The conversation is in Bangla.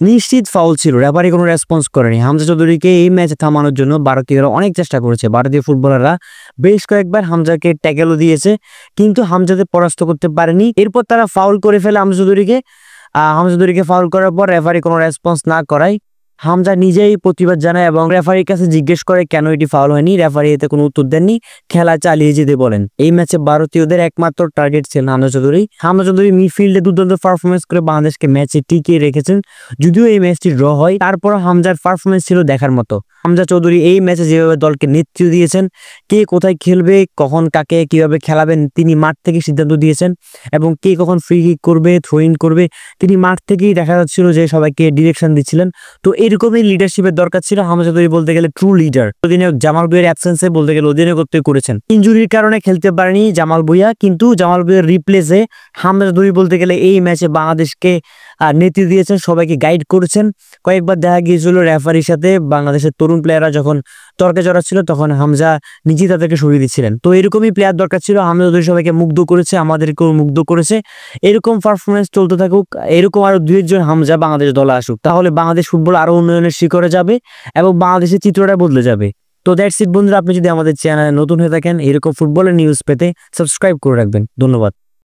নিশ্চিত ফাউল ছিল, রেফারি কোনো রেসপন্স করেনি। হামজা চৌধুরীকে এই ম্যাচে থামানোর জন্য ভারতীয়রা অনেক চেষ্টা করেছে। ভারতীয় ফুটবলাররা বেশ কয়েকবার হামজাকে ট্যাকেলও দিয়েছে, কিন্তু হামজাকে পরাস্ত করতে পারেনি। এরপর তারা ফাউল করে ফেলে হামজা চৌধুরীকে। হামজা চৌধুরীকে ফাউল করার পর রেফারি কোনো রেসপন্স না করায় হামজা নিজেই প্রতিবাদ জানায় এবং রেফারির কাছে জিজ্ঞেস করে কেন এটি ফাউল হয়নি। রেফারি এতে কোনো উত্তর দেননি, খেলা চালিয়ে যেতে বলেন। এই ম্যাচে ভারতীয়দের একমাত্র টার্গেট ছিলেন হামজা চৌধুরী। হামজা চৌধুরী মিডফিল্ডে দুর্দান্ত পারফরমেন্স করে বাংলাদেশকে ম্যাচে টিকিয়ে রেখেছেন। যদিও এই ম্যাচটি ড্র হয়, তারপর হামজার পারফরমেন্স ছিল দেখার মতো। হামজা চৌধুরী এই ম্যাচে যেভাবে দলকে নেতৃত্ব দিয়েছেন, কে কোথায় খেলবে, কখন কাকে কিভাবে খেলাবেন, তিনি মাঠ থেকে সিদ্ধান্ত দিয়েছেন এবং কে কখন ফ্রি কিক করবে, থ্রো ইন করবে, তিনি মাঠ থেকেই দেখা যাচ্ছিল যে সবাইকে ডিরেকশন দিচ্ছিলেন। তো এরকমই লিডারশিপের দরকার ছিল। হামজা চৌধুরী বলতে গেলে ট্রু লিডার। অধিনায়ক জামাল ভুঁইয়ার অ্যাবসেন্সে বলতে গেলে অধিনায়কত্বই করেছেন। ইনজুরির কারণে খেলতে পারেনি জামাল ভুঁইয়া, কিন্তু জামাল ভুঁইয়ার রিপ্লেসে হামজা চৌধুরী বলতে গেলে এই ম্যাচে বাংলাদেশকে নেতৃত্ব দিয়েছেন, সবাইকে গাইড করেছেন। কয়েকবার দেখা গিয়েছিল রেফারির সাথে বাংলাদেশের তরুণ প্লেয়াররা যখন তর্কে জড়াচ্ছিল, তখন হামজা নিজেই তাদেরকে সরিয়ে দিচ্ছিলেন। তো এরকমই প্লেয়ার দরকার ছিল। হামজা চৌধুরী সবাইকে মুগ্ধ করেছে, আমাদেরকেও মুগ্ধ করেছে। এরকম পারফরমেন্স চলতে থাকুক, এরকম আরো 2-1 হামজা বাংলাদেশ দলে আসুক, তাহলে বাংলাদেশ ফুটবল আরো উন্নয়নের শিখরে যাবে এবং বাংলাদেশের চিত্রটা বদলে যাবে। তো দ্যাটস ইট বন্ধুরা, আপনি যদি আমাদের চ্যানেলে নতুন হয়ে থাকেন, এরকম ফুটবলের নিউজ পেতে সাবস্ক্রাইব করে রাখবেন। ধন্যবাদ।